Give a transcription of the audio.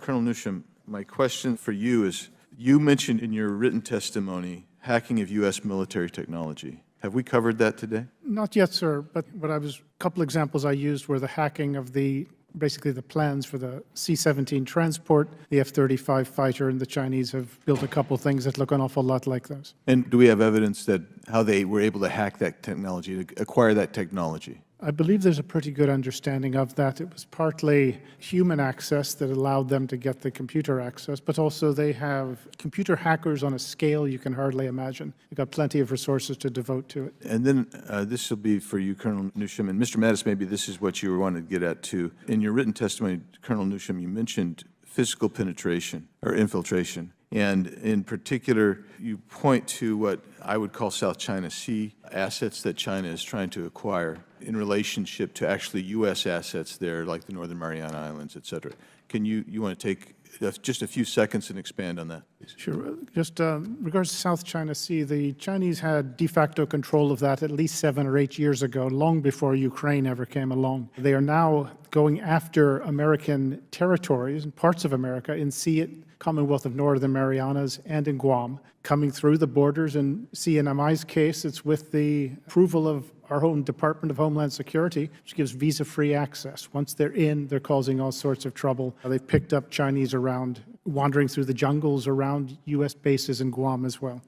Colonel Newsham, my question for you is, you mentioned in your written testimony hacking of U.S. military technology. Have we covered that today? Not yet, sir, but a couple examples I used were the hacking of basically the plans for the C-17 transport, the F-35 fighter, and the Chinese have built a couple things that look an awful lot like those. And do we have evidence that how they were able to hack that technology, to acquire that technology? I believe there's a pretty good understanding of that. It was partly human access that allowed them to get the computer access, but also they have computer hackers on a scale you can hardly imagine. They've got plenty of resources to devote to it. And then this will be for you, Colonel Newsham. And Mr. Mattis, maybe this is what you wanted to get at, too. In your written testimony, Colonel Newsham, you mentioned physical penetration or infiltration. And in particular, you point to what I would call South China Sea assets that China is trying to acquire in relationship to actually U.S. assets there, like the Northern Mariana Islands, et cetera. Can you want to take just a few seconds and expand on that, please? Sure. Just regards to South China Sea, the Chinese had de facto control of that at least 7 or 8 years ago, long before Ukraine ever came along. They are now going after American territories and parts of America in Commonwealth of Northern Marianas and in Guam, coming through the borders. And CNMI's case, it's with the approval of our own Department of Homeland Security, which gives visa-free access. Once they're in, they're causing all sorts of trouble. They've picked up Chinese around, wandering through the jungles around U.S. bases in Guam as well.